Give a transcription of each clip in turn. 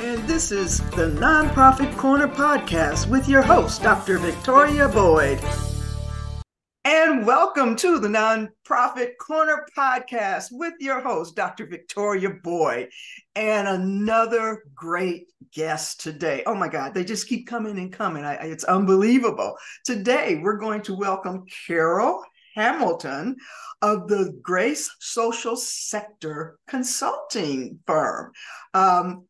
And this is the Nonprofit Corner podcast with your host, Dr. Victoria Boyd. And welcome to the Nonprofit Corner podcast with your host, Dr. Victoria Boyd, and another great guest today. Oh my God, they just keep coming and coming. It's unbelievable. Today, we're going to welcome Carol Hamilton of the Grace Social Sector Consulting firm.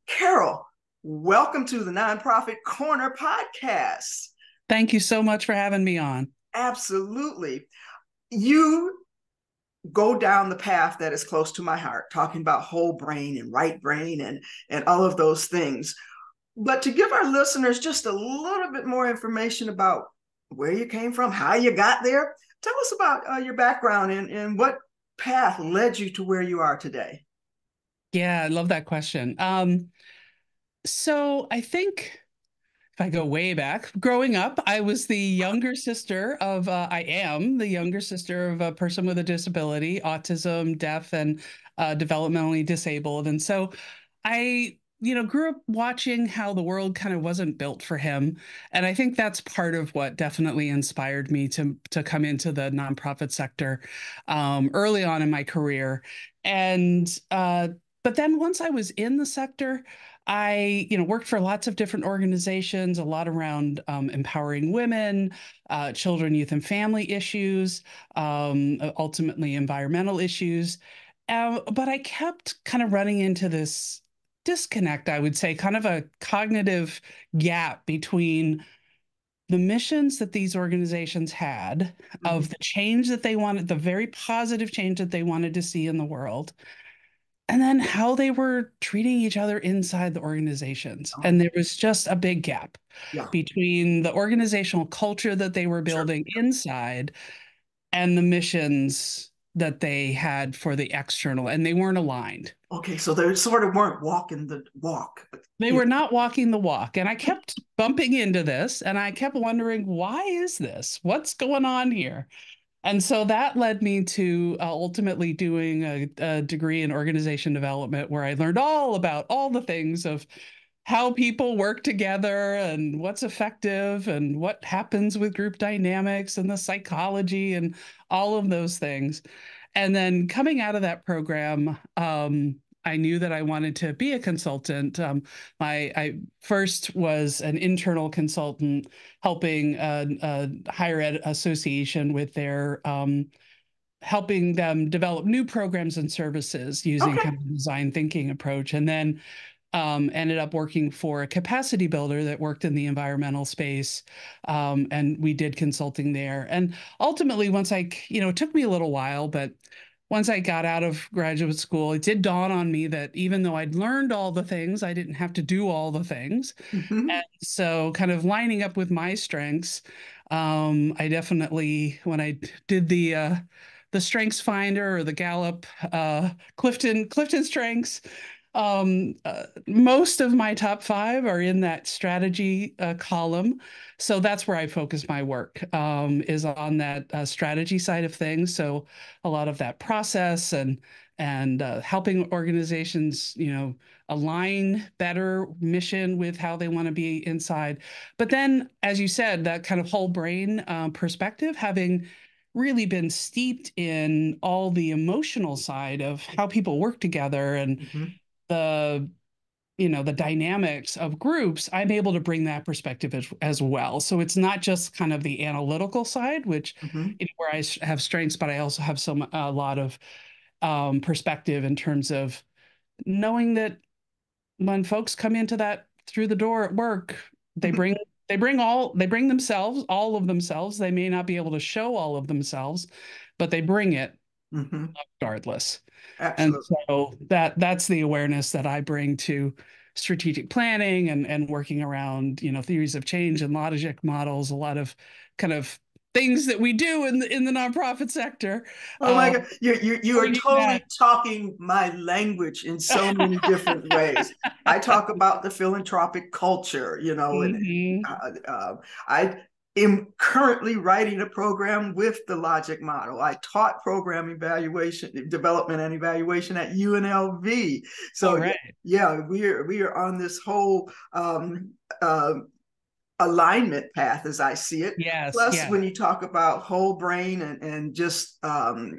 Carol, welcome to the Nonprofit Corner podcast. Thank you so much for having me on. Absolutely. You go down the path that is close to my heart, talking about whole brain and right brain and all of those things. But to give our listeners just a little bit more information about where you came from, how you got there, tell us about your background and what path led you to where you are today. Yeah, I love that question. So I think if I go way back, growing up, I was the younger sister of, I am the younger sister of a person with a disability, autism, deaf, and developmentally disabled. And so I, grew up watching how the world kind of wasn't built for him. And I think that's part of what definitely inspired me to come into the nonprofit sector early on in my career. And but then once I was in the sector, I, worked for lots of different organizations, a lot around empowering women, children, youth, and family issues, ultimately environmental issues. But I kept kind of running into this disconnect, I would say, kind of a cognitive gap between the missions that these organizations had of the change that they wanted, the very positive change that they wanted to see in the world, and then how they were treating each other inside the organizations. And there was just a big gap between the organizational culture that they were building inside and the missions that they had for the external, and they weren't aligned. Okay, so they sort of weren't walking the walk. They were not walking the walk. And I kept bumping into this, and I kept wondering, why is this? What's going on here? And so that led me to ultimately doing a degree in organization development, where I learned all about all the things of how people work together and what's effective and what happens with group dynamics and the psychology and all of those things. And then coming out of that program, I knew that I wanted to be a consultant. I first was an internal consultant helping a higher ed association with their helping them develop new programs and services using kind of a design thinking approach. And then ended up working for a capacity builder that worked in the environmental space. And we did consulting there. And ultimately, once it took me a little while, but once I got out of graduate school, it did dawn on me that even though I'd learned all the things, I didn't have to do all the things. And so kind of lining up with my strengths, I definitely, when I did the Strengths Finder or the Gallup Clifton Strengths, most of my top 5 are in that strategy column. So that's where I focus my work, is on that strategy side of things. So a lot of that process and helping organizations, align better mission with how they want to be inside. But then, as you said, that kind of whole brain perspective, having really been steeped in all the emotional side of how people work together and the dynamics of groups, I'm able to bring that perspective as well. So it's not just kind of the analytical side, which where I have strengths, but I also have a lot of perspective in terms of knowing that when folks come into that through the door at work, they bring themselves, all of themselves. They may not be able to show all of themselves, but they bring it regardless. Absolutely. And so that's the awareness that I bring to strategic planning and working around, theories of change and logic models, a lot of kind of things that we do in the nonprofit sector. Oh my God, you are totally talking my language in so many different ways. I talk about the philanthropic culture, and I am currently writing a program with the logic model. I taught program evaluation, development and evaluation at UNLV. All So right. yeah, we are on this whole uh, alignment path as I see it. Yes. Plus, Yeah. when you talk about whole brain and just all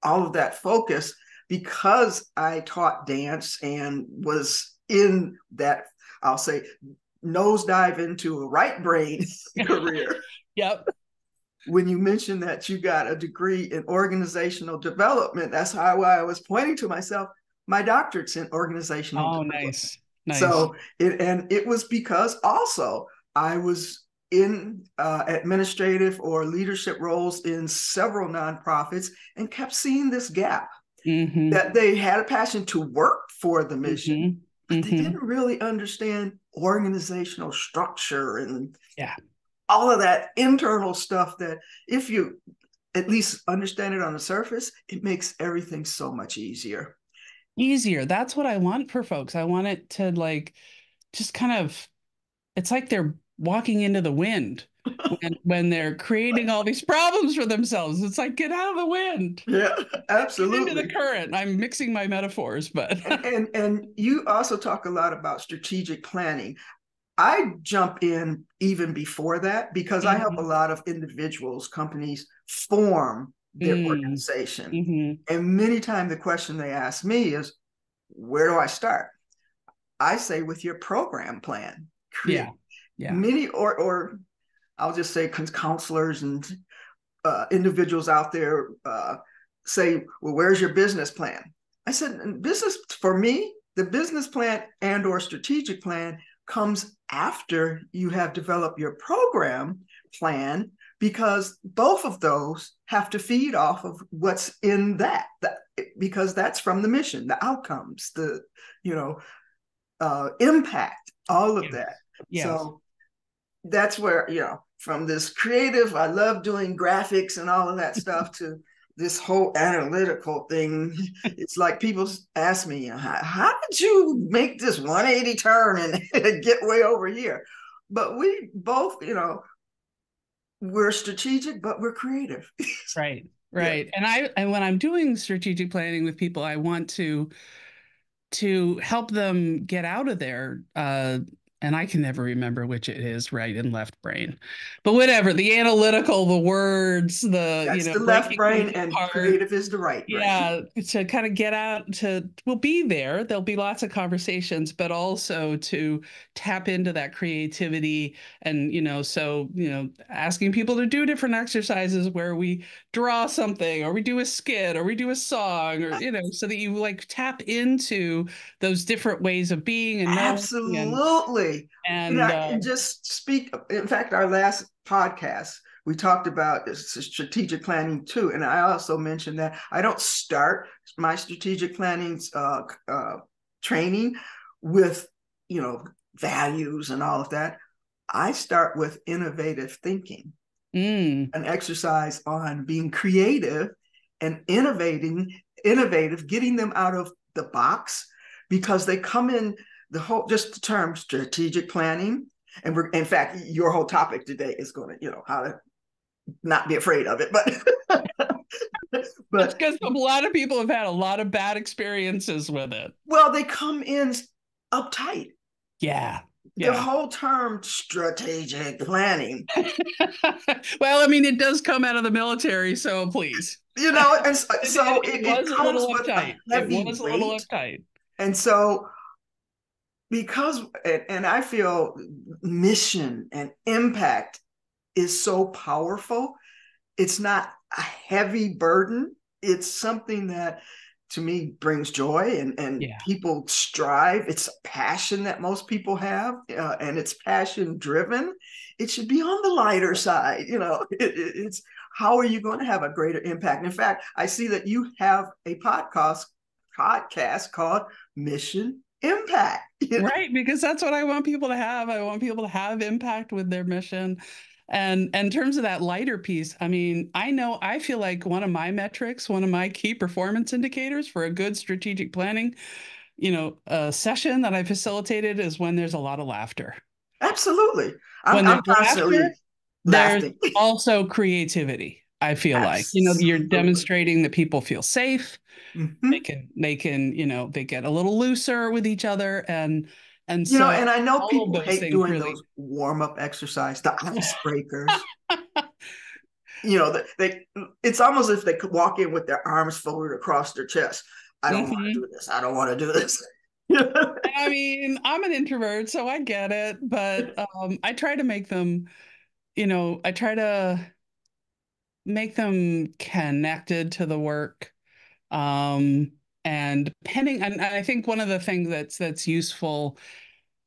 of that focus, because I taught dance and was in that, I'll say, nosedive into a right brain career. Yep. When you mentioned that you got a degree in organizational development, that's how I was pointing to myself. My doctorate's in organizational Oh, development. nice. Nice. So it was because also I was in administrative or leadership roles in several nonprofits and kept seeing this gap Mm-hmm. that they had a passion to work for the mission, Mm-hmm. but they Mm-hmm. didn't really understand organizational structure and Yeah. all of that internal stuff that if you at least understand it on the surface, it makes everything so much easier. Easier. That's what I want for folks. I want it to like just kind of, it's like they're walking into the wind when they're creating all these problems for themselves. It's like get out of the wind. Yeah, Get into the absolutely. current. I'm mixing my metaphors, but And you also talk a lot about strategic planning. I jump in even before that because I help a mm, lot of individuals, companies form their mm, organization. hmm, And many times the question they ask me is, where do I start? I say with your program plan. yeah, Create yeah. many, or I'll just say counselors and individuals out there say, well, where's your business plan? I said, business for me, the business plan and or strategic plan comes after you have developed your program plan because both of those have to feed off of what's in that because that's from the mission, the outcomes, the you know impact, all of Yes. that. Yes. So that's where from this creative, I love doing graphics and all of that stuff, to this whole analytical thing. It's like people ask me, how did you make this 180 turn and get way over here? But we both, we're strategic but we're creative. Right. Yeah, Right. And when I'm doing strategic planning with people, I want to help them get out of there. And I can never remember which it is, right and left brain, but whatever, the analytical, the words, the, that's the left breaking brain things and apart. creative is the right brain. Yeah, to kind of get out to, we'll be there. There'll be lots of conversations, but also to tap into that creativity. And, so, asking people to do different exercises where we draw something or we do a skit or we do a song or, so that you like tap into those different ways of being and knowing Absolutely. and And just speak. In fact, our last podcast, we talked about strategic planning too. And I also mentioned that I don't start my strategic planning training with, values and all of that. I start with innovative thinking, mm, an exercise on being creative and innovative, getting them out of the box because they come in the whole, just the term strategic planning. And we're, in fact, your whole topic today is going to, how to not be afraid of it, that's but because a lot of people have had a lot of bad experiences with it. well, they come in uptight. Yeah. The Yeah. whole term strategic planning, Well, I mean, it does come out of the military, so please. and so It it was a comes little with a uptight. It heavy was a little weight. uptight. And so because, and I feel mission and impact is so powerful, it's not a heavy burden. It's something that to me brings joy, and Yeah. people strive. It's a passion that most people have, and it's passion driven. It should be on the lighter side. It's how are you going to have a greater impact? In fact, I see that you have a podcast called Mission Impact. Right, because that's what I want people to have. I want people to have impact with their mission. And in terms of that lighter piece, I mean, I feel like one of my metrics, one of my key performance indicators for a good strategic planning, session that I facilitated is when there's a lot of laughter. Absolutely. When I'm there's laughter, constantly. There's Laughing. also creativity, I feel like. You're Absolutely. demonstrating that people feel safe. They Hmm. can, they get a little looser with each other, and You know, so and I know all of people those hate things doing those really. warm-up exercise, the icebreakers. You know, it's almost as if they could walk in with their arms folded across their chest. I don't want to Mhm. do this. I don't want to do this. I mean, I'm an introvert, so I get it, but I try to make them, I try to make them connected to the work. Um, and depending, and I think one of the things that's useful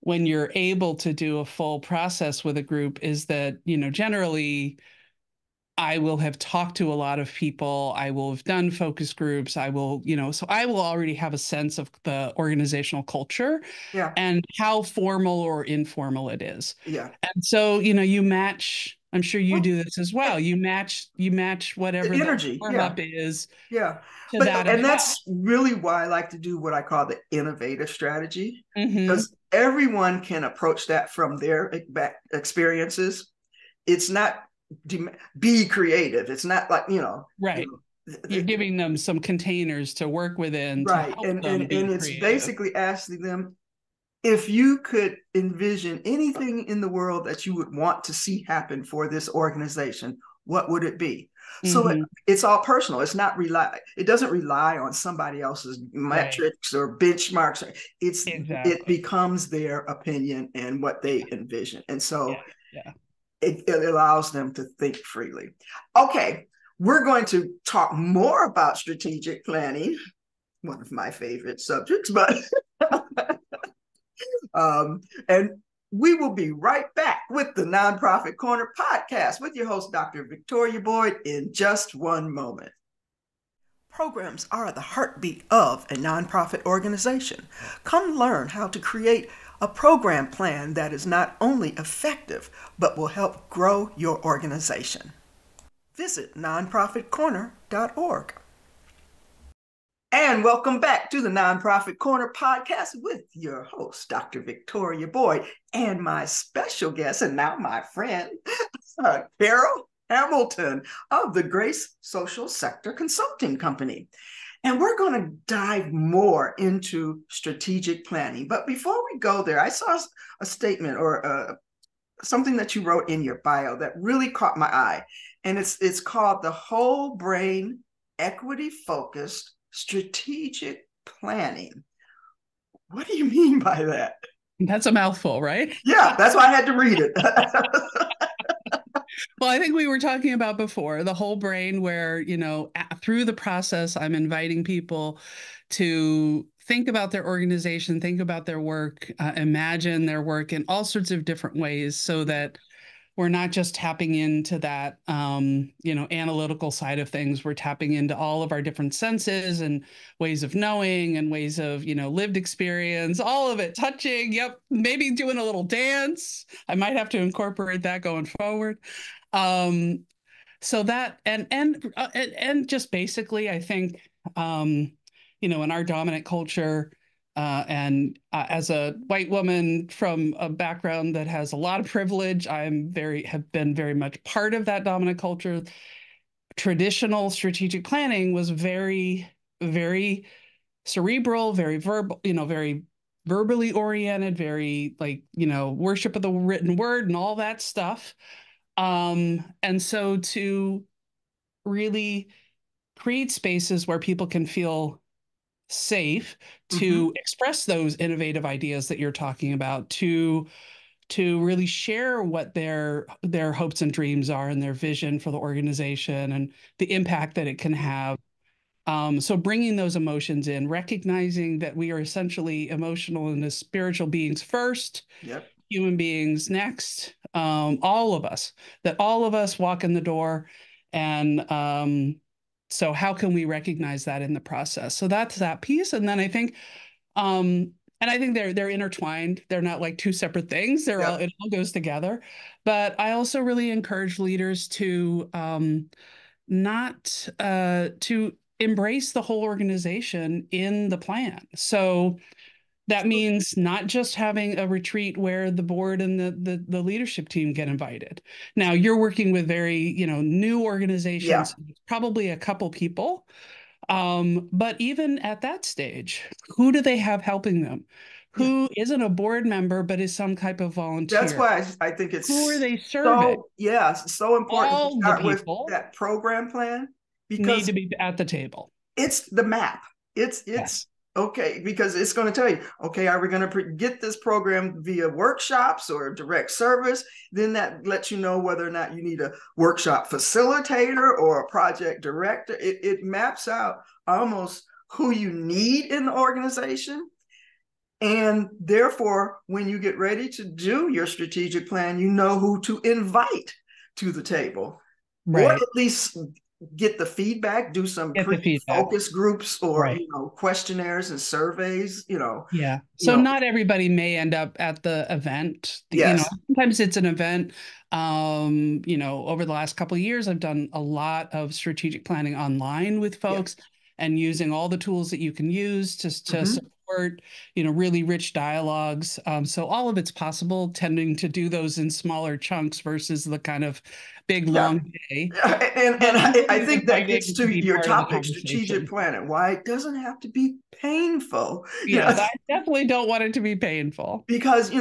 when you're able to do a full process with a group is that, generally I will have talked to a lot of people. I will have done focus groups. So I will already have a sense of the organizational culture Yeah, and how formal or informal it is. yeah. And so, you match, I'm sure you Well, do this as well. eh, You match the whatever the energy, warm yeah. up is Yeah. to But that as and well. that's really why I like to do what I call the innovative strategy, Hmm. because everyone can approach that from their experiences. It's not be creative. It's not like, Right. You're giving them some containers to work within to right. help And them be and it's creative. basically asking them, if you could envision anything in the world that you would want to see happen for this organization, what would it be? So Hmm. it's all personal. It doesn't rely on somebody else's Right. metrics or benchmarks. It Exactly. becomes their opinion and what they envision. And Yeah. so Yeah. it allows them to think freely. Okay, we're going to talk more about strategic planning, one of my favorite subjects, but and we will be right back with the Nonprofit Corner podcast with your host, Dr. Victoria Boyd, in just one moment. Programs are the heartbeat of a nonprofit organization. Come learn how to create a program plan that is not only effective, but will help grow your organization. Visit nonprofitcorner.org. And welcome back to the Nonprofit Corner podcast with your host, Dr. Victoria Boyd, and my special guest, and now my friend, Carol Hamilton of the Grace Social Sector Consulting Company. And we're going to dive more into strategic planning. But before we go there, I saw a statement or something that you wrote in your bio that really caught my eye. And it's called the whole brain equity focused strategic planning. What do you mean by that? That's a mouthful, right? Yeah, that's why I had to read it. Well, I think we were talking about before the whole brain, where, through the process, I'm inviting people to think about their organization, think about their work, imagine their work in all sorts of different ways so that we're not just tapping into that analytical side of things. We're tapping into all of our different senses and ways of knowing and ways of lived experience, all of it, touching, yep, maybe doing a little dance. I might have to incorporate that going forward. um so that and just basically, I think, in our dominant culture, and as a white woman from a background that has a lot of privilege, have been very much part of that dominant culture. Traditional strategic planning was very, very cerebral, very verbal, very verbally oriented, very, like, worship of the written word and all that stuff. And so to really create spaces where people can feel safe Mm-hmm. to express those innovative ideas that you're talking about, to really share what their hopes and dreams are and their vision for the organization and the impact that it can have. So bringing those emotions in, recognizing that we are essentially emotional and spiritual beings first, Yep. human beings next, all of us walk in the door. And so how can we recognize that in the process? So that's that piece. And then I think they're intertwined. They're not like two separate things. Yep. It all goes together. But I also really encourage leaders to not to embrace the whole organization in the plan. So That means not just having a retreat where the board and the leadership team get invited. Now you're working with very, new Yeah, organizations, probably a couple people. But even at that stage, who do they have helping them? yeah. Who isn't a board member but is some type of That's volunteer? why I think Who are it's they serving? so, yeah, it's so important to All the start with people that program plan need because to be at the table. it's the map. It's Yes. okay because it's going to tell you, okay, are we going to get this program via workshops or direct service? Then that lets you know whether or not you need a workshop facilitator or a project director. It maps out almost who you need in the organization. And therefore, when you get ready to do your strategic plan, you know who to invite to the table, or Right. at least get the feedback, do some Get the feedback. pre-focus groups or Right. questionnaires and surveys, Yeah. you So know, not everybody may end up at the event. yes, Sometimes it's an event. Over the last couple of years, I've done a lot of strategic planning online with yeah, folks and using all the tools that you can use to mm-hmm. support, really rich dialogues. So all of it's possible, tending to do those in smaller chunks versus the kind of big Yeah. long day, And but I really think that gets inviting to to be your part of the topic, strategic conversation. planning, why it doesn't have to be painful, Yes, I definitely don't want it to be painful. because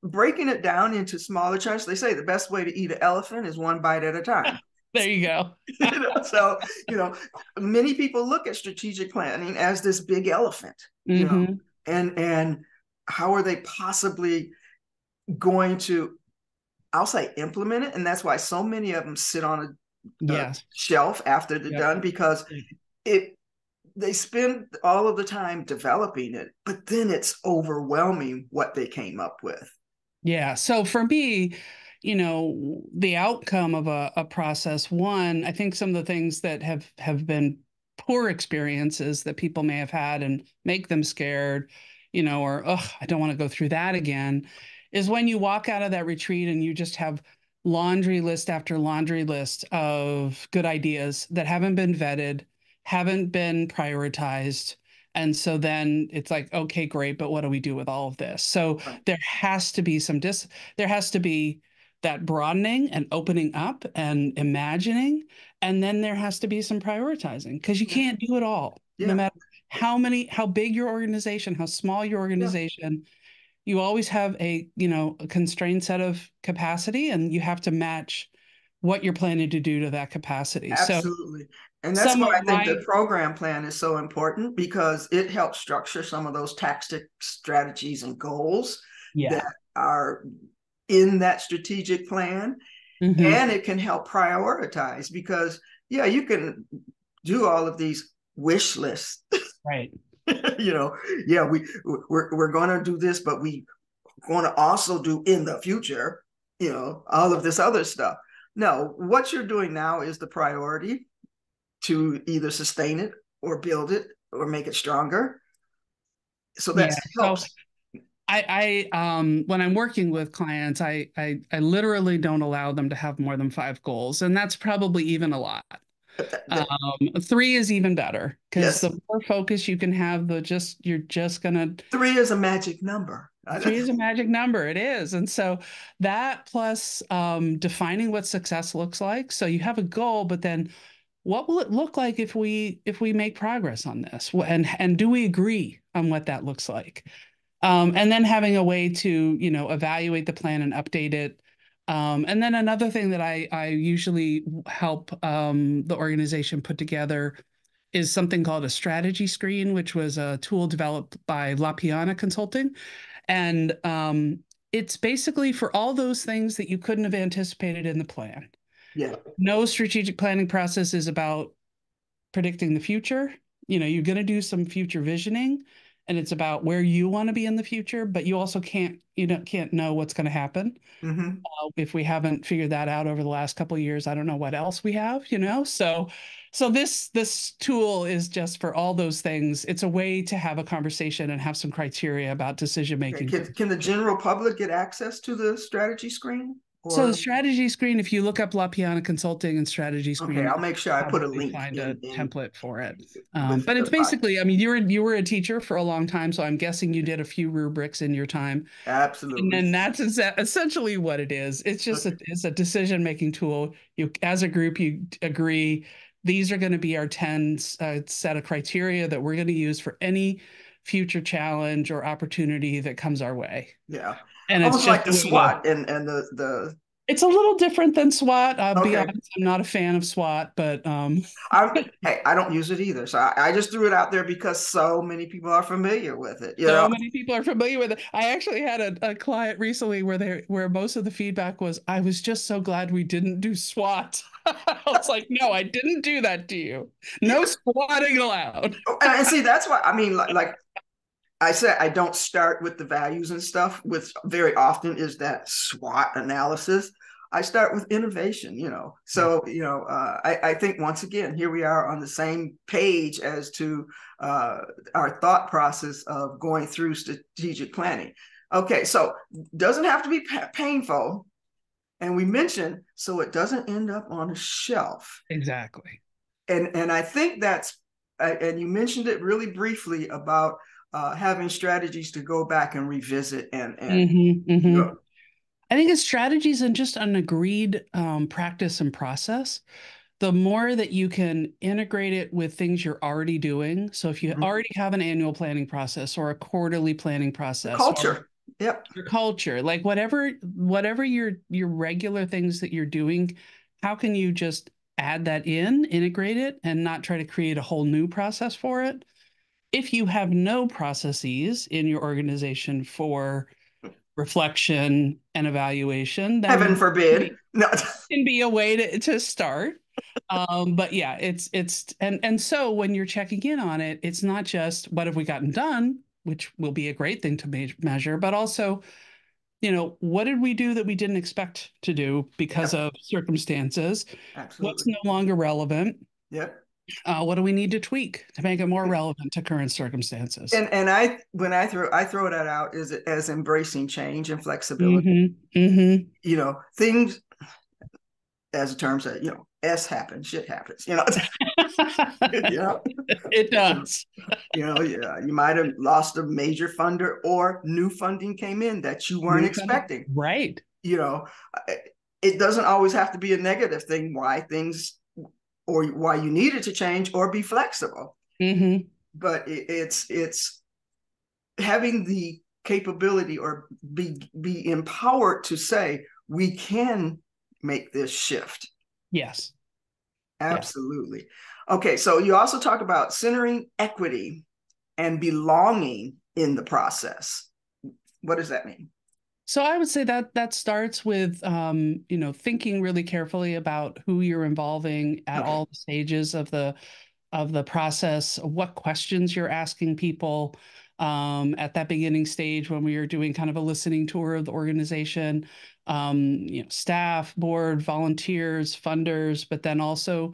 breaking it down into smaller chunks. They say the best way to eat an elephant is one bite at a time. There you go. So many people look at strategic planning as this big elephant, Hmm. and how are they possibly going to, I'll say, implement it? And that's why so many of them sit on a Yes. shelf after they're Yep. done, because it they spend all of the time developing it, but then it's overwhelming what they came up with. Yeah. So for me, the outcome of a process, one, I think some of the things that have been poor experiences that people may have had and make them scared, or I don't want to go through that again, is when you walk out of that retreat and you just have laundry list after laundry list of good ideas that haven't been vetted, haven't been prioritized. And so then it's like, okay, great, but what do we do with all of this? So Right. there has to be there has to be that broadening and opening up and imagining, and then there has to be some prioritizing because you Yeah. can't do it all, no Yeah. matter how big your organization, how small your Yeah. organization. You always have a constrained set of capacity, and you have to match what you're planning to do to that capacity. So Absolutely. And that's some why of I think my the program plan is so important, because it helps structure some of those tactics, strategies, and goals that Yeah. are in that strategic plan. Hmm. And it can help prioritize, because, yeah, you can do all of these wish lists. Right. Yeah, we're going to do this, but we going to also do in the future, all of this other stuff. No, what you're doing now is the priority to either sustain it or build it or make it stronger. So that Yeah. So helps. when I'm working with clients, I literally don't allow them to have more than five goals, and that's probably even a lot. Three is even better because Yes, the more focus you can have, you're just gonna. 3 is a magic number. Three is a magic number. It is, and so that plus defining what success looks like. So you have a goal, but then what will it look like if we make progress on this, and do we agree on what that looks like? And then having a way to, evaluate the plan and update it. And then another thing that I usually help the organization put together is something called a strategy screen, which was a tool developed by La Piana Consulting. And it's basically for all those things that you couldn't have anticipated in the plan. Yeah. No strategic planning process is about predicting the future. You're going to do some future visioning, and it's about where you want to be in the future, but you also can't know what's going to happen. Mm-hmm. If we haven't figured that out over the last couple of years, I don't know what else we have. So this tool is just for all those things. It's a way to have a conversation and have some criteria about decision Okay. making for Can the can the future. general public get access to the strategy screen? So the or strategy screen, if you look up La Piana Consulting and strategy okay, screen, I'll you'll make sure I put a probably link find a in template for it. with But the it's podcast. basically, I mean, you were a teacher for a long time, so I'm guessing you did a few rubrics in your time. And Absolutely. then that's essentially what it is. It's just Okay. it's a decision making tool. You, as a group, you agree these are going to be our 10 set of criteria that we're going to use for any future challenge or opportunity that comes our way. Yeah. And it's Almost just like the a way to, SWOT and the it's a little different than SWOT. I'll be okay. honest, I'm not a fan of SWOT, but I don't use it either. So I just threw it out there because so many people are familiar with it, you know. so many people are familiar with it. I actually had a client recently where most of the feedback was, I was just so glad we didn't do SWOT. I was like, no, I didn't do that to you. No Yeah. squatting allowed. And see, that's why I mean, like I said, I don't start with the values and stuff, which very often is that SWOT analysis. I start with innovation, you know. Yeah. So, you know, I think once again, here we are on the same page as to uh, our thought process of going through strategic planning. Okay, so doesn't have to be painful. And we mentioned, so it doesn't end up on a shelf. Exactly. And I think that's, and you mentioned it really briefly about having strategies to go back and revisit and you know, I think it's strategies and just an agreed practice and process. The more that you can integrate it with things you're already doing. So if you mhm. already have an annual planning process or a quarterly planning The process or culture. Yep, your culture, like whatever your regular things that you're doing, how can you just add that in, integrate it, and not try to create a whole new process for it? If you have no processes in your organization for reflection and evaluation, heaven then forbid. No. can be a way to start. But yeah, it's and so when you're checking in on it, it's not just what have we gotten done, which will be a great thing to measure, but also, what did we do that we didn't expect to do because Yep, of circumstances? What's absolutely. no longer relevant? Yep. What do we need to tweak to make it more relevant to current circumstances? And I when I throw that out as embracing change and flexibility. Mm-hmm. Mm-hmm. You know, things as a term said, you know, S happens, shit happens, you know. Yeah. It You know, does. yeah, you might have lost a major funder or new funding came in that you weren't New funding. expecting. Right. You know, it doesn't always have to be a negative thing why things or why you need it to change or be flexible. Mm-hmm. But it's having the capability or be empowered to say we can make this shift. Yes. Yes. Absolutely. Okay, so you also talk about centering equity and belonging in the process. What does that mean? So I would say that starts with thinking really carefully about who you're involving at Okay. all the stages of the process, what questions you're asking people at that beginning stage when we are doing kind of a listening tour of the organization, staff, board, volunteers, funders, but then also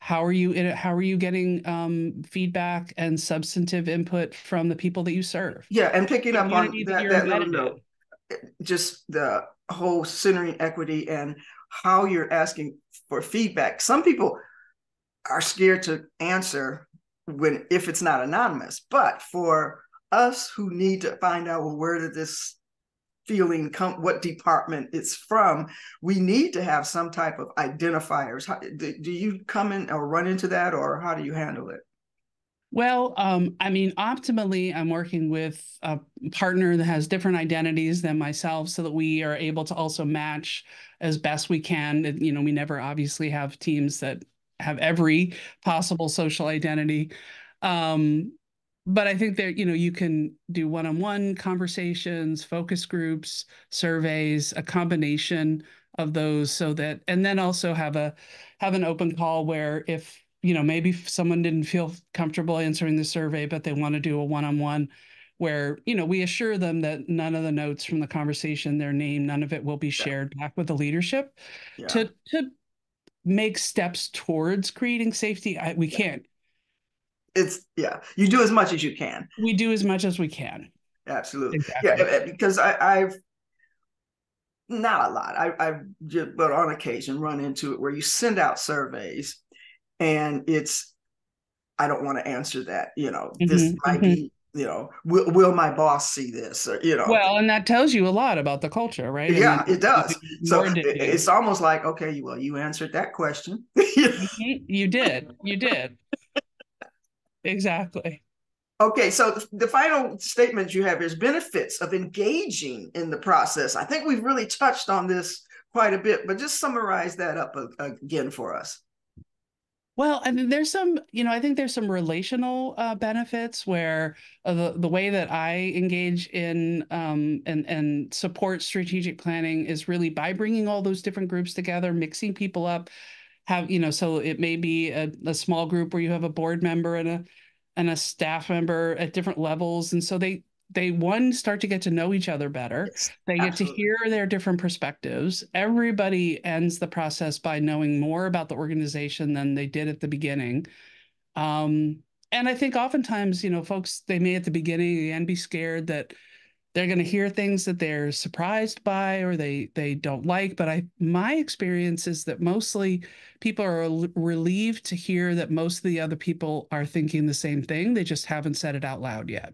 how are you getting feedback and substantive input from the people that you serve, Yeah, and picking up on community that you're that little embedded note, in. just the whole centering equity and how you're asking for feedback. Some people are scared to answer when if it's not anonymous, but for us who need to find out, well, where did this feeling come, what department it's from, we need to have some type of identifiers. Do you come in or run into that, or how do you handle it? Well, I mean, optimally, I'm working with a partner that has different identities than myself so that we are able to also match as best we can. We never obviously have teams that have every possible social identity. Um, but I think that, you can do one-on-one conversations, focus groups, surveys, a combination of those so that, and then also have an open call where if maybe someone didn't feel comfortable answering the survey, but they want to do a one-on-one where, we assure them that none of the notes from the conversation, their name, none of it will be Yeah, shared back with the leadership yeah, to make steps towards creating safety. We yeah. can't. It's yeah. You do as much as you can. We do as much as we can. Absolutely. Yeah, Exactly. because I've not a lot. I just, but on occasion run into it where you send out surveys and it's, I don't want to answer that. This might be, will my boss see this? Or, Well, and that tells you a lot about the culture, right? I yeah, mean, it does. So nor did you. it's almost like, okay, well, you answered that question. You did. You did. Exactly. Okay, so the final statement you have is benefits of engaging in the process. I think we've really touched on this quite a bit, but just summarize that up again for us. Well, I mean, there's some, I think there's some relational benefits where the way that I engage in and support strategic planning is really by bringing all those different groups together, mixing people up, so it may be a small group where you have a board member and a staff member at different levels, and so they one start to get to know each other better. Yes, They get to absolutely. hear their different perspectives. Everybody ends the process by knowing more about the organization than they did at the beginning. And I think oftentimes, folks, they may at the beginning again be scared that they're going to hear things that they're surprised by or they don't like. But my experience is that mostly people are relieved to hear that most of the other people are thinking the same thing. They just haven't said it out loud yet.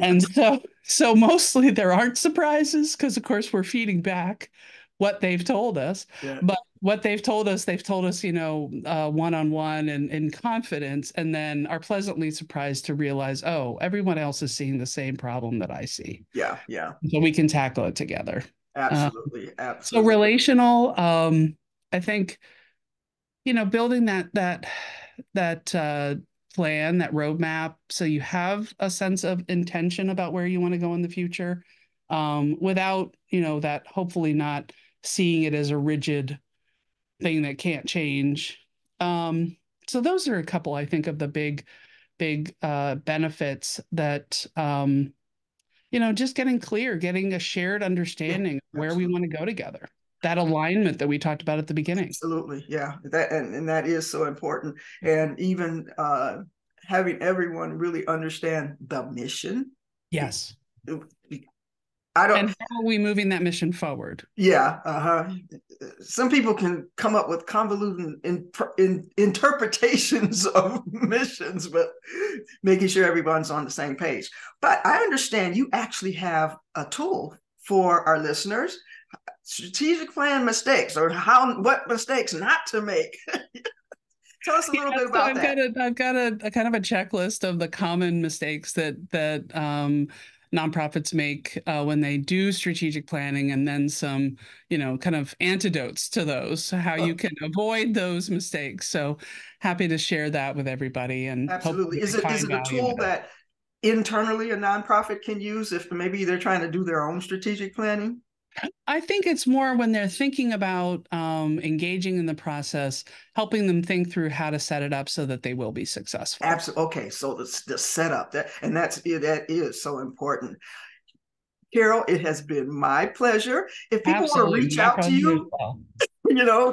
And Yes. so mostly there aren't surprises because of course we're feeding back what they've told us. Yeah. But what they've told us, one-on-one and in confidence, and then are pleasantly surprised to realize, oh, everyone else is seeing the same problem that I see. Yeah. Yeah. So we can tackle it together. Uh, Absolutely. so Absolutely. relational, I think, building that plan, that roadmap, so you have a sense of intention about where you want to go in the future, without, that hopefully not seeing it as a rigid thing that can't change. So those are a couple, I think, of the big benefits that just getting clear, getting a shared Yeah. understanding of where we Absolutely. want to go together. That alignment that we talked about at the beginning. Absolutely. Yeah. And that is so important. And even having everyone really understand the mission. Yes. I don't, And how are we moving that mission forward? yeah. Some people can come up with convoluted interpretations of missions, but making sure everyone's on the same page. But I understand you actually have a tool for our listeners, strategic plan mistakes, or what mistakes not to make. Tell us a Yeah, little bit so about that. I've got a kind of a checklist of the common mistakes that nonprofits make when they do strategic planning, and then some, kind of antidotes to those, how you can avoid those mistakes. So happy to share that with everybody, and hopefully Absolutely. Is they it find a value tool in it. that internally a nonprofit can use if maybe they're trying to do their own strategic planning? I think it's more when they're thinking about engaging in the process, helping them think through how to set it up so that they will be successful. Absolutely. Okay, so the setup that is so important. Carol, it has been my pleasure. If people want to Absolutely. reach My out to pleasure as you, well.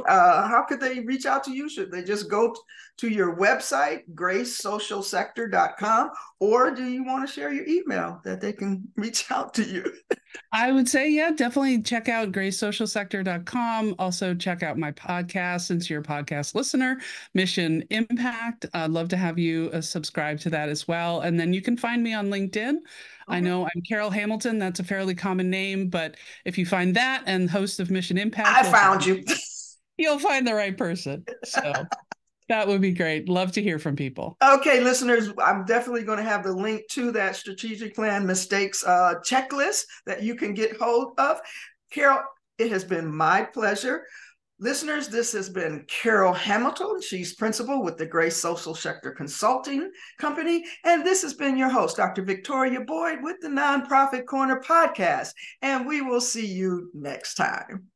how could they reach out to you? Should they just go to your website, gracesocialsector.com, or do you want to share your email that they can reach out to you? I would say, yeah, definitely check out gracesocialsector.com. Also, check out my podcast since you're a podcast listener, Mission Impact. I'd love to have you subscribe to that as well. And then you can find me on LinkedIn. I Okay. know I'm Carol Hamilton. That's a fairly common name, but if you find that and host of Mission Impact, I found you. you'll find the right person. So that would be great. Love to hear from people. Okay, listeners, I'm definitely going to have the link to that strategic plan mistakes checklist that you can get hold of. Carol, it has been my pleasure. Listeners, this has been Carol Hamilton. She's principal with the Grace Social Sector Consulting Company. And this has been your host, Dr. Victoria Boyd, with the Nonprofit Corner podcast. And we will see you next time.